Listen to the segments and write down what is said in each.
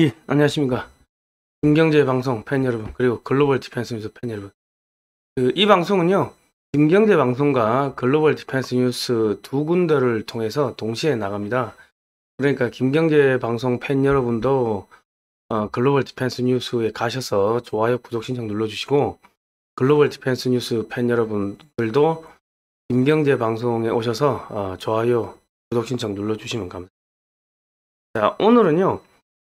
예, 안녕하십니까. 김경재 방송 팬 여러분, 그리고 글로벌 디펜스 뉴스 팬 여러분. 이 방송은요, 김경재 방송과 글로벌 디펜스 뉴스 두 군데를 통해서 동시에 나갑니다. 그러니까 김경재 방송 팬 여러분도 글로벌 디펜스 뉴스에 가셔서 좋아요, 구독 신청 눌러주시고, 글로벌 디펜스 뉴스 팬 여러분들도 김경재 방송에 오셔서 좋아요, 구독 신청 눌러주시면 감사합니다. 자, 오늘은요,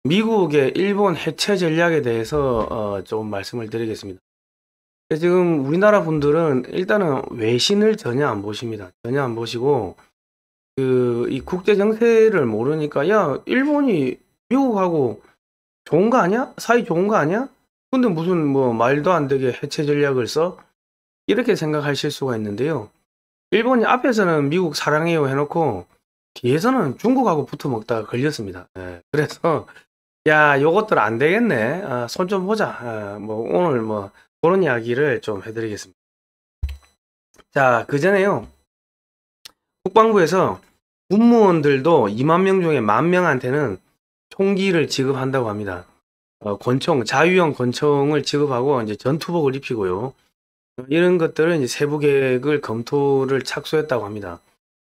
미국의 일본 해체 전략에 대해서 좀 말씀을 드리겠습니다. 지금 우리나라 분들은 일단은 외신을 전혀 안 보십니다. 전혀 안 보시고 이 국제 정세를 모르니까 야, 일본이 미국하고 좋은 거 아니야? 사이 좋은 거 아니야? 근데 무슨 뭐 말도 안 되게 해체 전략을 써? 이렇게 생각하실 수가 있는데요. 일본이 앞에서는 미국 사랑해요 해놓고 뒤에서는 중국하고 붙어 먹다가 걸렸습니다. 예, 그래서 야, 요것들 안 되겠네. 손 좀 보자. 뭐, 오늘 뭐, 그런 이야기를 좀 해드리겠습니다. 자, 그 전에요. 국방부에서 군무원들도 2만 명 중에 10,000명한테는 총기를 지급한다고 합니다. 권총, 자유형 권총을 지급하고 이제 전투복을 입히고요. 이런 것들은 이제 세부 계획을 검토를 착수했다고 합니다.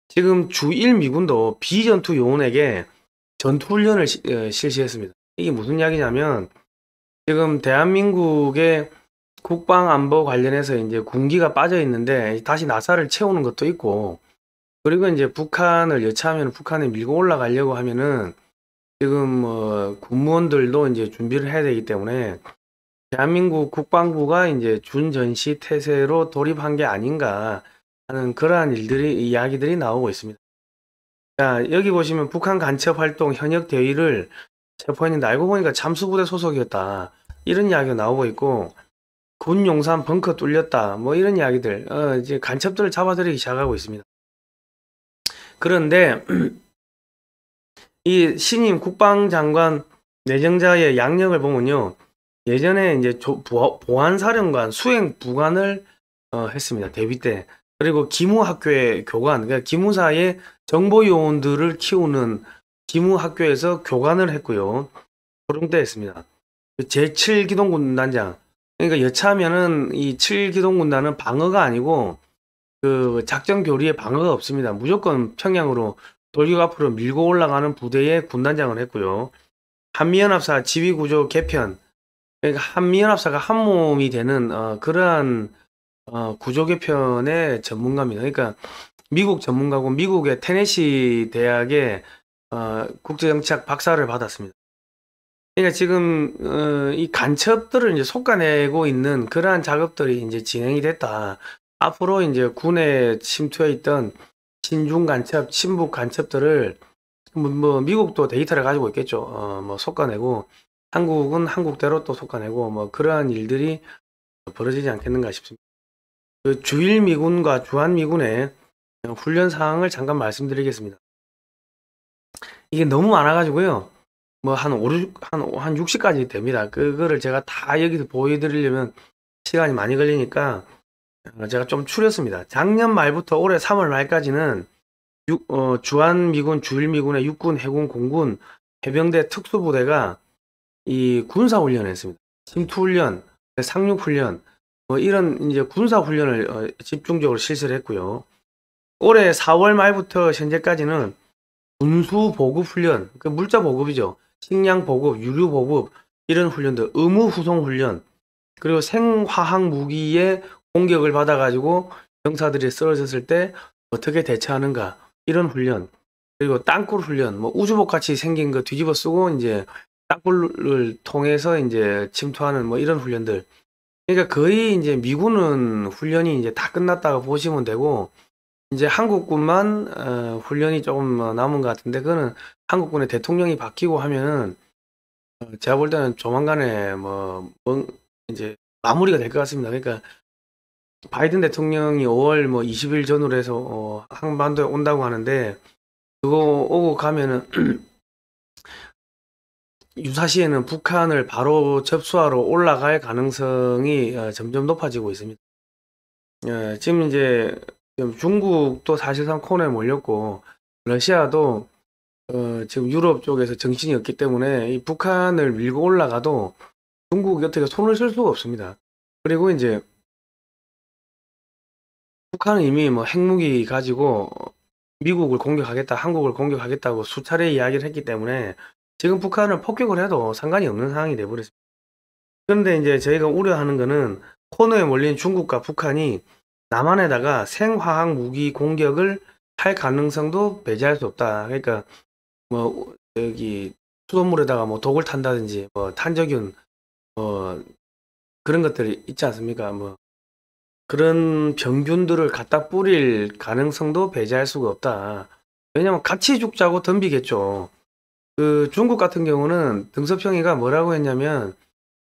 지금 주1 미군도 비전투 요원에게 전투훈련을 실시했습니다. 이게 무슨 이야기냐면, 지금 대한민국의 국방안보 관련해서 이제 군기가 빠져 있는데 다시 나사를 채우는 것도 있고, 그리고 이제 북한을 여차하면 북한에 밀고 올라가려고 하면은 지금 뭐 군무원들도 이제 준비를 해야 되기 때문에 대한민국 국방부가 이제 준전시 태세로 돌입한 게 아닌가 하는 그러한 이야기들이 나오고 있습니다. 자, 여기 보시면 북한 간첩 활동 현역 대위를 체포했는데 알고 보니까 잠수부대 소속이었다. 이런 이야기가 나오고 있고, 군 용산 벙커 뚫렸다. 뭐 이런 이야기들, 이제 간첩들을 잡아들이기 시작하고 있습니다. 그런데 이 신임 국방장관 내정자의 양력을 보면요, 예전에 이제 보안사령관 수행 부관을 했습니다. 대위 때. 그리고 기무학교의 교관, 그러니까 기무사의 정보요원들을 키우는 기무학교에서 교관을 했고요. 소령대 했습니다. 제7기동군단장. 그러니까 여차하면은 이 7기동군단은 방어가 아니고 그 작전 교리에 방어가 없습니다. 무조건 평양으로 돌격 앞으로 밀고 올라가는 부대의 군단장을 했고요. 한미연합사 지휘구조 개편. 그러니까 한미연합사가 한 몸이 되는 그러한 구조 개편의 전문가입니다. 그러니까 미국 전문가고 미국의 테네시 대학의 국제정치학 박사를 받았습니다. 그러니까 지금 이 간첩들을 이제 속아내고 있는 그러한 작업들이 이제 진행이 됐다. 앞으로 이제 군에 침투해 있던 친중 간첩, 친북 간첩들을 뭐 미국도 데이터를 가지고 있겠죠. 뭐 속아내고 한국은 한국대로 또 속아내고 뭐 그러한 일들이 벌어지지 않겠는가 싶습니다. 그 주일 미군과 주한 미군의 훈련 사항을 잠깐 말씀드리겠습니다. 이게 너무 많아가지고요. 뭐 한 60까지 됩니다. 그거를 제가 다 여기서 보여드리려면 시간이 많이 걸리니까 제가 좀 추렸습니다. 작년 말부터 올해 3월 말까지는 주한 주일 미군의 육군, 해군, 공군, 해병대 특수부대가 이 군사훈련을 했습니다. 침투훈련, 상륙훈련, 뭐 이런 이제 군사훈련을 집중적으로 실시를 했고요. 올해 4월 말부터 현재까지는 군수 보급 훈련, 그 물자 보급이죠. 식량 보급, 유류 보급, 이런 훈련들, 의무 후송 훈련, 그리고 생화학 무기의 공격을 받아가지고 병사들이 쓰러졌을 때 어떻게 대처하는가, 이런 훈련, 그리고 땅굴 훈련, 뭐 우주복 같이 생긴 거 뒤집어 쓰고 이제 땅굴을 통해서 이제 침투하는 뭐 이런 훈련들. 그러니까 거의 이제 미군은 훈련이 이제 다 끝났다고 보시면 되고, 이제 한국군만 훈련이 조금 남은 것 같은데, 그거는 한국군의 대통령이 바뀌고 하면은 제가 볼 때는 조만간에 이제 마무리가 될 것 같습니다. 그러니까 바이든 대통령이 5월 뭐 20일 전후로 해서 한반도에 온다고 하는데, 그거 오고 가면은 유사시에는 북한을 바로 접수하러 올라갈 가능성이 점점 높아지고 있습니다. 지금 이제 중국도 사실상 코너에 몰렸고, 러시아도 지금 유럽 쪽에서 정신이 없기 때문에 이 북한을 밀고 올라가도 중국이 어떻게 손을 쓸 수가 없습니다. 그리고 이제 북한은 이미 뭐 핵무기 가지고 미국을 공격하겠다, 한국을 공격하겠다고 수차례 이야기를 했기 때문에 지금 북한을 폭격을 해도 상관이 없는 상황이 돼버렸습니다. 그런데 이제 저희가 우려하는 거는 코너에 몰린 중국과 북한이 남한에다가 생화학 무기 공격을 할 가능성도 배제할 수 없다. 그러니까 뭐 여기 수돗물에다가 뭐 독을 탄다든지 뭐 탄저균 뭐 그런 것들이 있지 않습니까? 뭐 그런 병균들을 갖다 뿌릴 가능성도 배제할 수가 없다. 왜냐면 같이 죽자고 덤비겠죠. 그 중국 같은 경우는 등서평이가 뭐라고 했냐면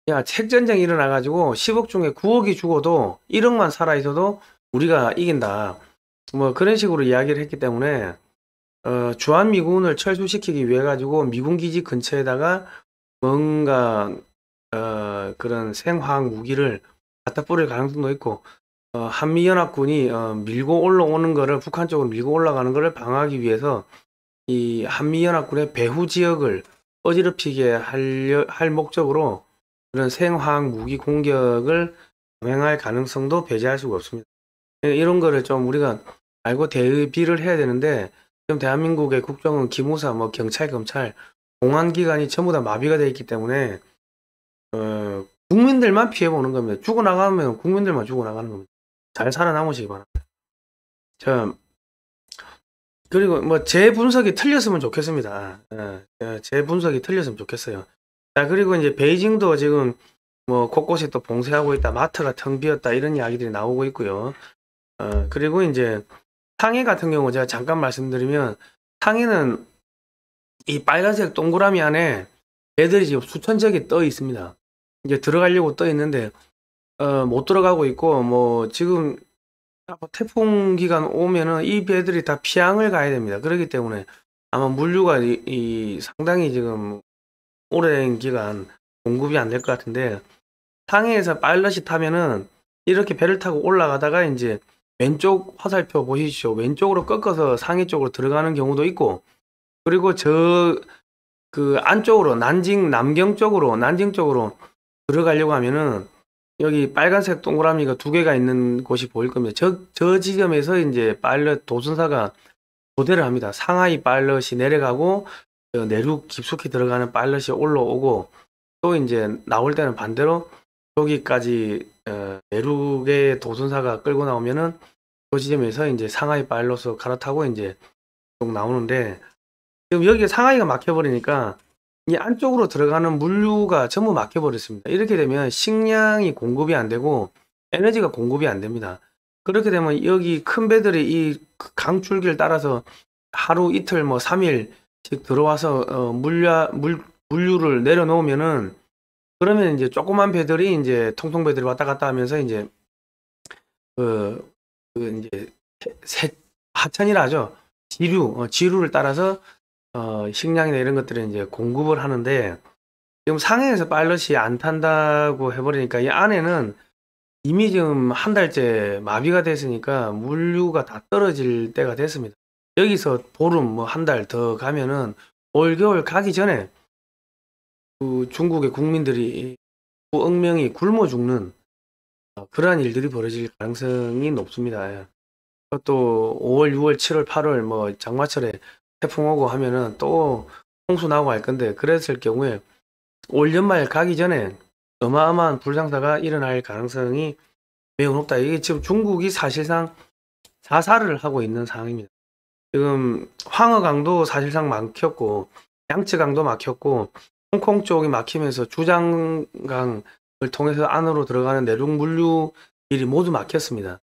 야, 핵전쟁이 일어나가지고 10억 중에 9억이 죽어도 1억만 살아있어도 우리가 이긴다. 뭐 그런 식으로 이야기를 했기 때문에 주한미군을 철수시키기 위해 가지고 미군 기지 근처에다가 뭔가 그런 생화학 무기를 갖다 뿌릴 가능성도 있고 한미연합군이 밀고 올라오는 거를 북한 쪽으로 밀고 올라가는 거를 방어하기 위해서 이 한미연합군의 배후 지역을 어지럽히게 할 목적으로 그런 생화학 무기 공격을 감행할 가능성도 배제할 수가 없습니다. 이런 거를 좀 우리가 알고 대비를 해야 되는데 지금 대한민국의 국정은 기무사, 뭐 경찰, 검찰, 공안기관이 전부 다 마비가 되어 있기 때문에 국민들만 피해보는 겁니다. 죽어나가면 국민들만 죽어나가는 겁니다. 잘 살아남으시기 바랍니다. 자, 그리고 뭐 제 분석이 틀렸으면 좋겠습니다. 제 분석이 틀렸으면 좋겠어요. 자, 그리고 이제 베이징도 지금 뭐 곳곳에 또 봉쇄하고 있다, 마트가 텅 비었다 이런 이야기들이 나오고 있고요. 그리고 이제 상해 같은 경우 제가 잠깐 말씀드리면 상해는 이 빨간색 동그라미 안에 애들이 지금 수천 척이 떠 있습니다. 이제 들어가려고 떠 있는데 못 들어가고 있고 뭐 지금 태풍 기간 오면은 이 배들이 다 피항을 가야 됩니다. 그렇기 때문에 아마 물류가 상당히 지금 오랜 기간 공급이 안 될 것 같은데 상해에서 파일럿이 타면은 이렇게 배를 타고 올라가다가 이제 왼쪽 화살표 보시죠. 왼쪽으로 꺾어서 상해 쪽으로 들어가는 경우도 있고 그리고 그 안쪽으로 남경 쪽으로 난징 쪽으로 들어가려고 하면은 여기 빨간색 동그라미가 두 개가 있는 곳이 보일 겁니다. 저 지점에서 이제 파일럿 도순사가 교대를 합니다. 상하이 파일럿이 내려가고 내륙 깊숙이 들어가는 파일럿이 올라오고 또 이제 나올 때는 반대로 여기까지 내륙의 도순사가 끌고 나오면은 그 지점에서 이제 상하이 파일럿으로 갈아타고 이제 쭉 나오는데 지금 여기에 상하이가 막혀버리니까 이 안쪽으로 들어가는 물류가 전부 막혀버렸습니다. 이렇게 되면 식량이 공급이 안 되고 에너지가 공급이 안 됩니다. 그렇게 되면 여기 큰 배들이 이 강줄기를 따라서 하루 이틀 뭐 3일씩 들어와서 물류를 내려놓으면은 그러면 이제 조그만 배들이 이제 통통배들이 왔다 갔다 하면서 이제 이제 하천이라 하죠. 지류를 따라서 식량이나 이런 것들을 이제 공급을 하는데 지금 상해에서 파일럿이 안 탄다고 해버리니까 이 안에는 이미 지금 한 달째 마비가 됐으니까 물류가 다 떨어질 때가 됐습니다. 여기서 보름 뭐 한 달 더 가면은 올겨울 가기 전에 그 중국의 국민들이 수억 명이 굶어 죽는 그러한 일들이 벌어질 가능성이 높습니다. 또 5월, 6월, 7월, 8월 뭐 장마철에 태풍 오고 하면은 또 홍수 나고 할 건데 그랬을 경우에 올 연말 가기 전에 어마어마한 불상사가 일어날 가능성이 매우 높다. 이게 지금 중국이 사실상 자살을 하고 있는 상황입니다. 지금 황허강도 사실상 막혔고 양쯔강도 막혔고 홍콩 쪽이 막히면서 주장강을 통해서 안으로 들어가는 내륙 물류길이 모두 막혔습니다.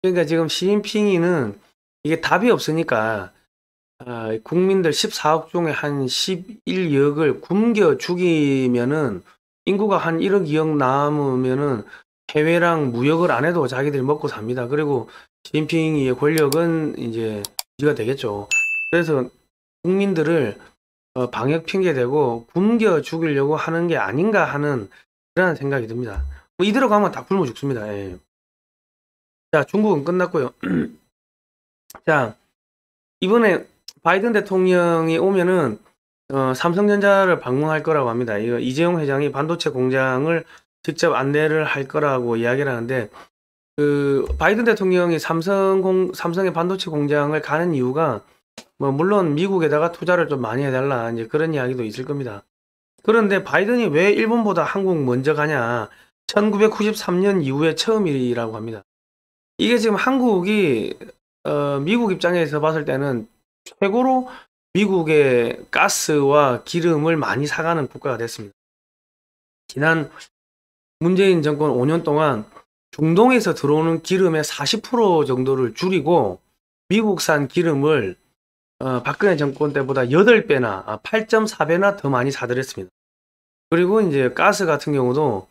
그러니까 지금 시진핑이는 이게 답이 없으니까 국민들 14억 중에 한 11억을 굶겨 죽이면은 인구가 한 1억 2억 남으면은 해외랑 무역을 안 해도 자기들이 먹고 삽니다. 그리고 시진핑의 권력은 이제 유지가 되겠죠. 그래서 국민들을 방역 핑계 대고 굶겨 죽이려고 하는 게 아닌가 하는 그런 생각이 듭니다. 뭐 이대로 가면 다 굶어 죽습니다. 예. 자, 중국은 끝났고요. 자, 이번에 바이든 대통령이 오면은 삼성전자를 방문할 거라고 합니다. 이거 이재용 회장이 반도체 공장을 직접 안내를 할 거라고 이야기를 하는데 그 바이든 대통령이 삼성의 반도체 공장을 가는 이유가 뭐 물론 미국에다가 투자를 좀 많이 해달라 이제 그런 이야기도 있을 겁니다. 그런데 바이든이 왜 일본보다 한국 먼저 가냐? 1993년 이후에 처음이라고 합니다. 이게 지금 한국이 미국 입장에서 봤을 때는 최고로 미국의 가스와 기름을 많이 사가는 국가가 됐습니다. 지난 문재인 정권 5년 동안 중동에서 들어오는 기름의 40% 정도를 줄이고 미국산 기름을 박근혜 정권 때보다 8배나 8.4배나 더 많이 사들였습니다. 그리고 이제 가스 같은 경우도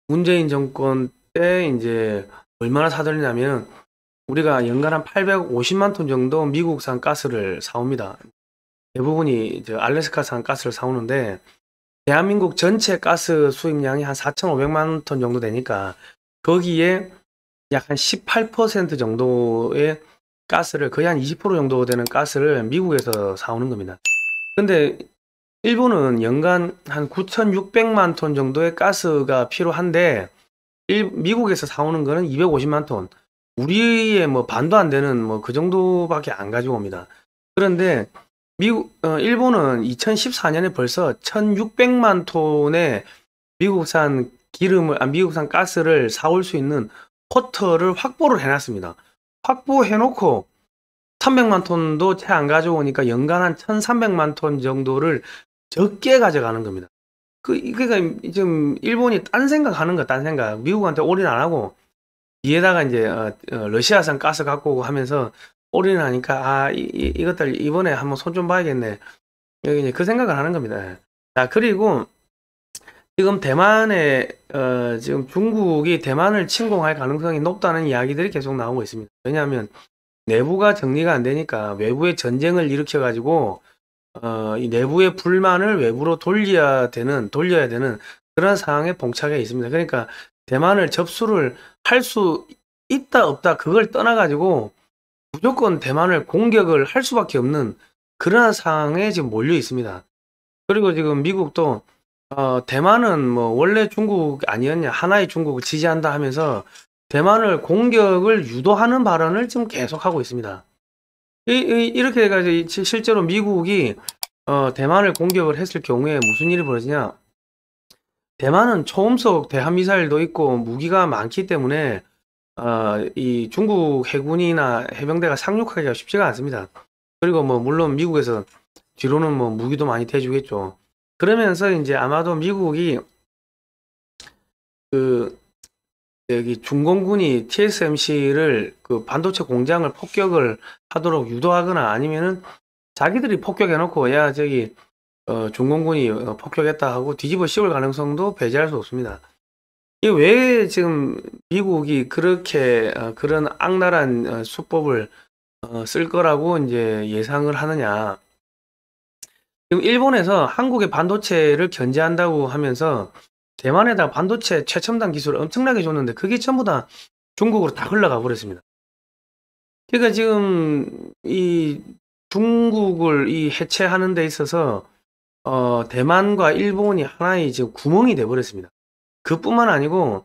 문재인 정권 때 이제 얼마나 사들였냐면 우리가 연간 한 850만 톤 정도 미국산 가스를 사옵니다. 대부분이 이제 알래스카산 가스를 사오는데 대한민국 전체 가스 수입량이 한 4,500만 톤 정도 되니까 거기에 약 한 18% 정도의 가스를 거의 한 20% 정도 되는 가스를 미국에서 사오는 겁니다. 근데 일본은 연간 한 9,600만 톤 정도의 가스가 필요한데 미국에서 사오는 거는 250만 톤. 우리의 뭐 반도 안 되는 뭐 그 정도밖에 안 가지고 옵니다. 그런데 일본은 2014년에 벌써 1,600만 톤의 미국산 가스를 사올 수 있는 포터를 확보를 해놨습니다. 확보해놓고 300만 톤도 채 안 가져오니까 연간 한 1,300만 톤 정도를 적게 가져가는 겁니다. 그러니까 지금 일본이 딴 생각하는 거, 딴 생각. 미국한테 올인 안 하고 뒤에다가 이제 러시아산 가스 갖고 오고 하면서 올인하니까 이것들 이번에 한번 손 좀 봐야겠네. 여기 이제 그 생각을 하는 겁니다. 자, 그리고 지금 대만에 지금 중국이 대만을 침공할 가능성이 높다는 이야기들이 계속 나오고 있습니다. 왜냐하면 내부가 정리가 안 되니까 외부의 전쟁을 일으켜 가지고 이 내부의 불만을 외부로 돌려야 되는 그런 상황에 봉착해 있습니다. 그러니까 대만을 접수를 할 수 있다 없다 그걸 떠나 가지고 무조건 대만을 공격을 할 수밖에 없는 그러한 상황에 지금 몰려 있습니다. 그리고 지금 미국도 대만은 뭐 원래 중국 아니었냐, 하나의 중국을 지지한다 하면서 대만을 공격을 유도하는 발언을 지금 계속하고 있습니다. 이렇게 해가지고 실제로 미국이 대만을 공격을 했을 경우에 무슨 일이 벌어지냐? 대만은 초음속 대한미사일도 있고 무기가 많기 때문에 이 중국 해군이나 해병대가 상륙하기가 쉽지가 않습니다. 그리고 뭐 물론 미국에서 뒤로는 뭐 무기도 많이 대주겠죠. 그러면서 이제 아마도 미국이 그 여기 중공군이 TSMC를 그 반도체 공장을 폭격을 하도록 유도하거나 아니면은 자기들이 폭격해놓고 야 저기 중공군이 폭격했다 하고 뒤집어 씌울 가능성도 배제할 수 없습니다. 이게 왜 지금 미국이 그렇게 그런 악랄한 수법을 쓸 거라고 이제 예상을 하느냐? 지금 일본에서 한국의 반도체를 견제한다고 하면서 대만에다 반도체 최첨단 기술을 엄청나게 줬는데 그게 전부 다 중국으로 다 흘러가 버렸습니다. 그러니까 지금 이 중국을 이 해체하는 데 있어서 대만과 일본이 하나의 지금 구멍이 돼 버렸습니다. 그뿐만 아니고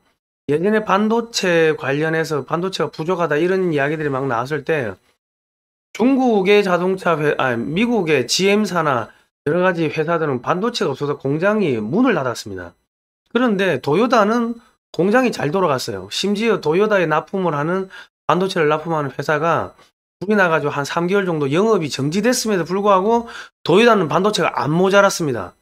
예전에 반도체 관련해서 반도체가 부족하다 이런 이야기들이 막 나왔을 때 중국의 미국의 GM사나 여러 가지 회사들은 반도체가 없어서 공장이 문을 닫았습니다. 그런데 도요타는 공장이 잘 돌아갔어요. 심지어 도요타에 납품을 하는 반도체를 납품하는 회사가 불이 나가지고 한 3개월 정도 영업이 정지됐음에도 불구하고 도요타는 반도체가 안 모자랐습니다.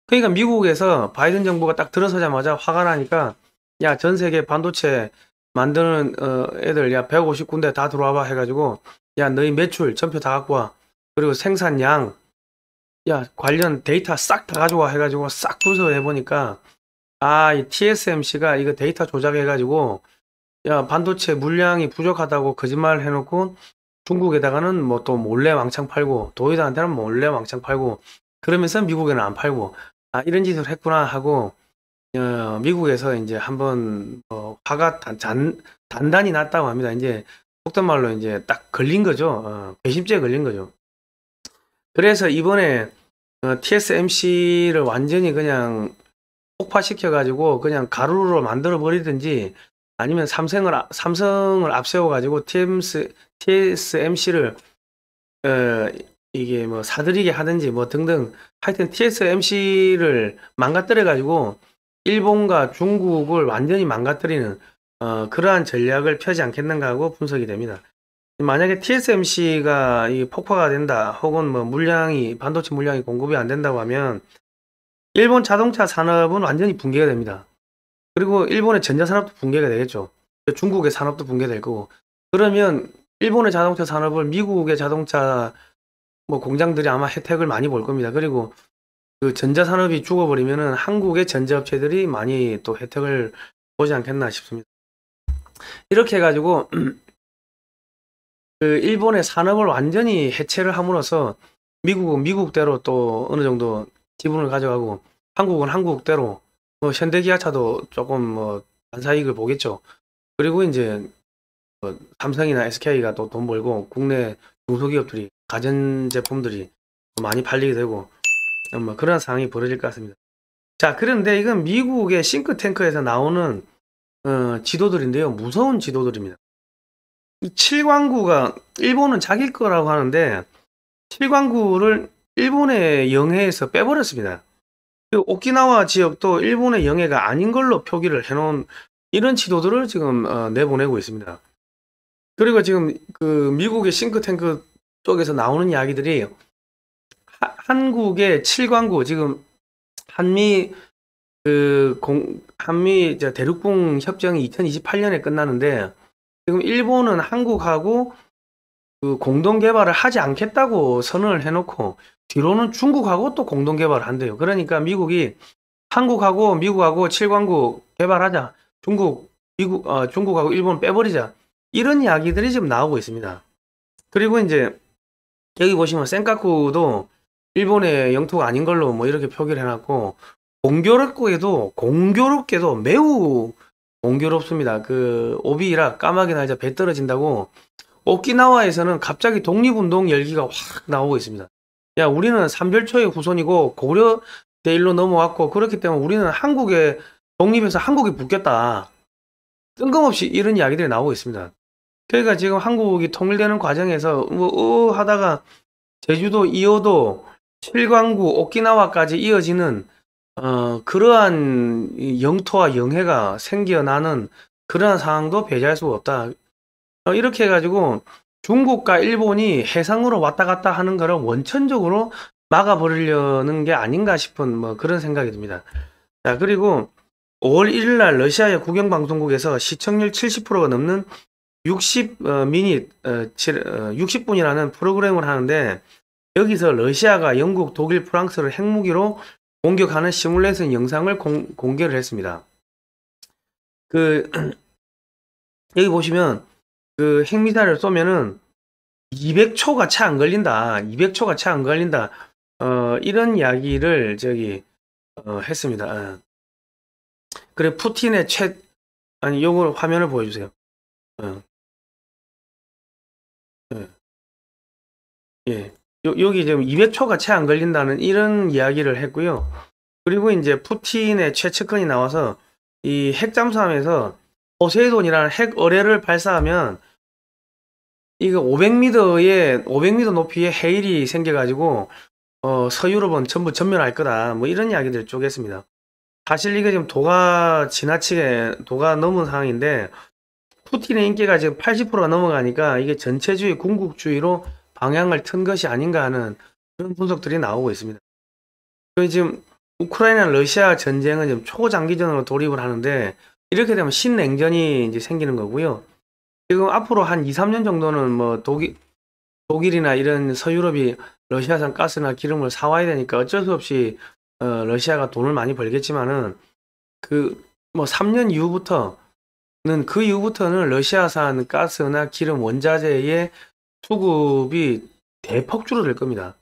그러니까 미국에서 바이든 정부가 딱 들어서자마자 화가 나니까 야, 전 세계 반도체 만드는 애들 야 150군데 다 들어와봐 해가지고 야 너희 매출 전표 다 갖고 와. 그리고 생산량 야 관련 데이터 싹 다 가져와 해가지고 싹 분석을 해보니까 이 TSMC가 이거 데이터 조작해가지고 야 반도체 물량이 부족하다고 거짓말 해놓고 중국에다가는 뭐 또 몰래 왕창 팔고 도요타한테는 몰래 왕창 팔고 그러면서 미국에는 안 팔고 이런 짓을 했구나 하고 미국에서 이제 한번 화가 단단히 났다고 합니다. 이제 속된 말로 이제 딱 걸린 거죠. 배심죄에 걸린 거죠. 그래서 이번에 TSMC를 완전히 그냥 폭파시켜 가지고 그냥 가루로 만들어 버리든지 아니면 삼성을 앞세워 가지고 TSMC를 이게 뭐 사들이게 하든지 뭐 등등 하여튼 TSMC를 망가뜨려 가지고 일본과 중국을 완전히 망가뜨리는 그러한 전략을 펴지 않겠는가 하고 분석이 됩니다. 만약에 TSMC가 이 폭파가 된다 혹은 뭐 반도체 물량이 공급이 안 된다고 하면 일본 자동차 산업은 완전히 붕괴가 됩니다. 그리고 일본의 전자산업도 붕괴가 되겠죠. 중국의 산업도 붕괴될 거고. 그러면 일본의 자동차 산업을 미국의 자동차 뭐 공장들이 아마 혜택을 많이 볼 겁니다. 그리고 그 전자산업이 죽어버리면은 한국의 전자업체들이 많이 또 혜택을 보지 않겠나 싶습니다. 이렇게 해가지고 그 일본의 산업을 완전히 해체를 함으로써 미국은 미국대로 또 어느 정도 지분을 가져가고 한국은 한국대로 뭐 현대기아차도 조금 뭐 반사이익을 보겠죠. 그리고 이제 뭐 삼성이나 SK가 또 돈 벌고 국내 중소기업들이 가전제품들이 많이 팔리게 되고 뭐 그런 상황이 벌어질 것 같습니다. 자, 그런데 이건 미국의 싱크탱크에서 나오는 지도들인데요. 무서운 지도들입니다. 이 7광구가 일본은 자기 거라고 하는데 7광구를 일본의 영해에서 빼버렸습니다. 오키나와 지역도 일본의 영해가 아닌 걸로 표기를 해놓은 이런 지도들을 지금 내보내고 있습니다. 그리고 지금 그 미국의 싱크탱크 쪽에서 나오는 이야기들이 한국의 7광구 지금 한미 대륙붕 협정이 2028년에 끝나는데 지금 일본은 한국하고 그 공동 개발을 하지 않겠다고 선언을 해놓고 뒤로는 중국하고 또 공동 개발을 한대요. 그러니까 미국이 한국하고 미국하고 7광구 개발하자. 중국하고 일본 빼버리자. 이런 이야기들이 지금 나오고 있습니다. 그리고 이제 여기 보시면 센카쿠도 일본의 영토가 아닌 걸로 뭐 이렇게 표기를 해놨고 공교롭게도 매우 공교롭습니다. 그 오비라 까마귀 날자 배 떨어진다고 오키나와에서는 갑자기 독립운동 열기가 확 나오고 있습니다. 야, 우리는 삼별초의 후손이고 고려 대일로 넘어왔고 그렇기 때문에 우리는 한국에 독립해서 한국이 붙겠다. 뜬금없이 이런 이야기들이 나오고 있습니다. 그러니까 지금 한국이 통일되는 과정에서 하다가 제주도, 이호도, 칠광구, 오키나와까지 이어지는 그러한 영토와 영해가 생겨나는 그러한 상황도 배제할 수가 없다. 이렇게 해가지고 중국과 일본이 해상으로 왔다 갔다 하는 거를 원천적으로 막아버리려는 게 아닌가 싶은 뭐 그런 생각이 듭니다. 자, 그리고 5월 1일 날 러시아의 국영방송국에서 시청률 70%가 넘는 60분이라는 프로그램을 하는데 여기서 러시아가 영국, 독일, 프랑스를 핵무기로 공격하는 시뮬레이션 영상을 공개를 했습니다. 여기 보시면 그 핵미사일을 쏘면은 200초가 채 안 걸린다. 200초가 채 안 걸린다. 이런 이야기를 했습니다. 그래 푸틴의 요걸 화면을 보여주세요. 예. 여기 지금 200초가 채 안 걸린다는 이런 이야기를 했고요. 그리고 이제 푸틴의 최측근이 나와서 이 핵잠수함에서 포세이돈이라는 핵 어뢰를 발사하면 이거 500m 높이의 해일이 생겨가지고 서유럽은 전부 전멸할 거다. 뭐 이런 이야기들 쪼갰습니다. 사실 이게 지금 도가 넘은 상황인데 푸틴의 인기가 지금 80%가 넘어가니까 이게 전체주의 궁극주의로 방향을 튼 것이 아닌가 하는 그런 분석들이 나오고 있습니다. 지금 우크라이나 러시아 전쟁은 지금 초장기전으로 돌입을 하는데 이렇게 되면 신냉전이 이제 생기는 거고요. 지금 앞으로 한 2, 3년 정도는 뭐 독일이나 이런 서유럽이 러시아산 가스나 기름을 사와야 되니까 어쩔 수 없이 러시아가 돈을 많이 벌겠지만은 뭐 3년 그 이후부터는 러시아산 가스나 기름 원자재의 수급이 대폭 줄어들 겁니다.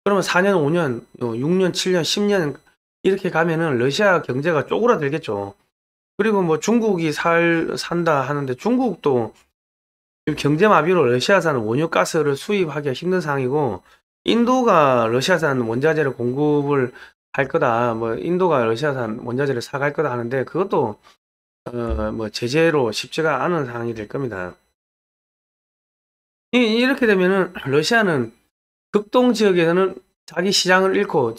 그러면 4년, 5년, 6년, 7년, 10년 이렇게 가면은 러시아 경제가 쪼그라들겠죠. 그리고 뭐 중국이 산다 하는데 중국도 경제 마비로 러시아산 원유가스를 수입하기가 힘든 상황이고 인도가 러시아산 원자재를 공급을 할 거다. 뭐 인도가 러시아산 원자재를 사갈 거다 하는데 그것도 뭐 제재로 쉽지가 않은 상황이 될 겁니다. 이렇게 되면은 러시아는 극동 지역에서는 자기 시장을 잃고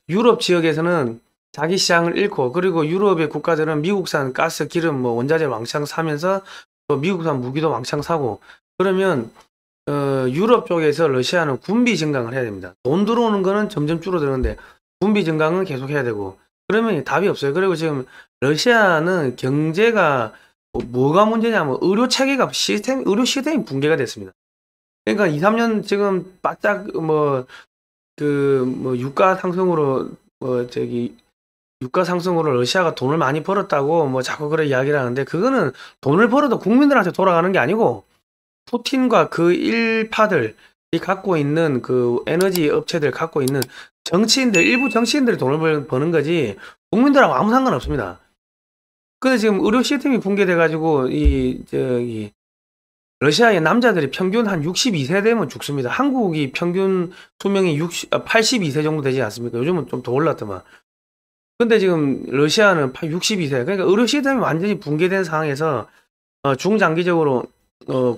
유럽 지역에서는 자기 시장을 잃고 그리고 유럽의 국가들은 미국산 가스, 기름, 뭐 원자재 왕창 사면서 또 미국산 무기도 왕창 사고 그러면 유럽 쪽에서 러시아는 군비 증강을 해야 됩니다. 돈 들어오는 거는 점점 줄어드는데 군비 증강은 계속 해야 되고 그러면 답이 없어요. 그리고 지금 러시아는 경제가 뭐가 문제냐면 의료 체계가 의료 시스템이 붕괴가 됐습니다. 그러니까 2, 3년 지금 바짝 유가 상승으로 유가 상승으로 러시아가 돈을 많이 벌었다고 뭐 자꾸 그래 이야기를 하는데 그거는 돈을 벌어도 국민들한테 돌아가는 게 아니고 푸틴과 그 일파들이 갖고 있는 그 에너지 업체들 갖고 있는 일부 정치인들이 돈을 버는 거지 국민들하고 아무 상관없습니다. 근데 지금 의료 시스템이 붕괴돼가지고 러시아의 남자들이 평균 한 62세 되면 죽습니다. 한국이 평균 수명이 82세 정도 되지 않습니까? 요즘은 좀 더 올랐더만. 근데 지금 러시아는 62세. 그러니까 의료 시스템이 완전히 붕괴된 상황에서 중장기적으로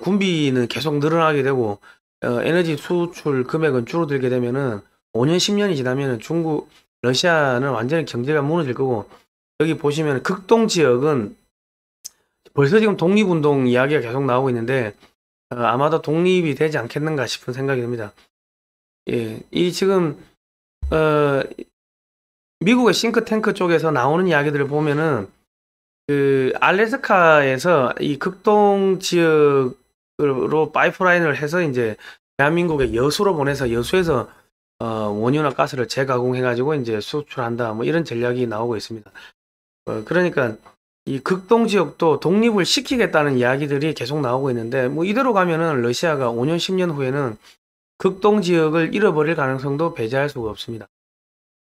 군비는 계속 늘어나게 되고 에너지 수출 금액은 줄어들게 되면은 5년, 10년이 지나면은 러시아는 완전히 경제가 무너질 거고 여기 보시면 극동 지역은 벌써 지금 독립운동 이야기가 계속 나오고 있는데 아마도 독립이 되지 않겠는가 싶은 생각이 듭니다. 예, 이 지금 미국의 싱크탱크 쪽에서 나오는 이야기들을 보면은 그 알래스카에서 이 극동 지역으로 파이프라인을 해서 이제 대한민국의 여수로 보내서 여수에서 원유나 가스를 재가공해 가지고 이제 수출한다 뭐 이런 전략이 나오고 있습니다. 그러니까 이 극동 지역도 독립을 시키겠다는 이야기들이 계속 나오고 있는데 뭐 이대로 가면은 러시아가 5년 10년 후에는 극동 지역을 잃어버릴 가능성도 배제할 수가 없습니다.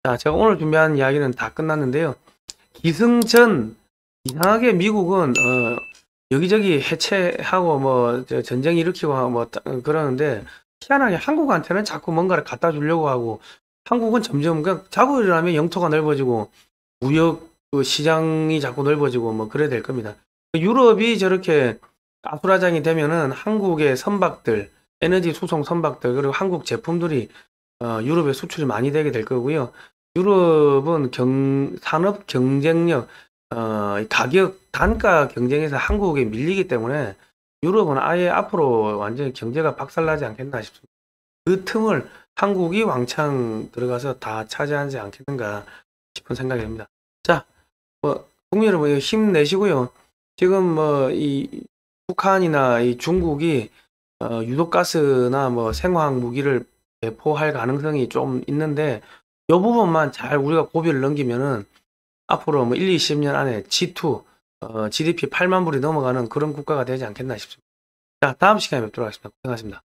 자, 제가 오늘 준비한 이야기는 다 끝났는데요. 기승전 이상하게 미국은 여기저기 해체하고 뭐 전쟁 일으키고 뭐 그러는데 희한하게 한국한테는 자꾸 뭔가를 갖다 주려고 하고 한국은 점점 그냥 자고 일어나면 영토가 넓어지고 무역 그 시장이 자꾸 넓어지고 뭐 그래야 될 겁니다. 유럽이 저렇게 아수라장이 되면은 한국의 선박들, 에너지 수송 선박들 그리고 한국 제품들이 유럽에 수출이 많이 되게 될 거고요. 유럽은 산업 경쟁력, 가격, 단가 경쟁에서 한국에 밀리기 때문에 유럽은 아예 앞으로 완전히 경제가 박살나지 않겠나 싶습니다. 그 틈을 한국이 왕창 들어가서 다 차지하지 않겠는가 싶은 생각이 듭니다. 자, 국민 여러분 힘내시고요. 지금 이 북한이나 이 중국이 유독가스나 뭐 생화학 무기를 배포할 가능성이 좀 있는데 이 부분만 잘 우리가 고비를 넘기면은 앞으로 뭐 1, 20년 안에 G2 GDP 8만 불이 넘어가는 그런 국가가 되지 않겠나 싶습니다. 자, 다음 시간에 뵙도록 하겠습니다. 고생하셨습니다.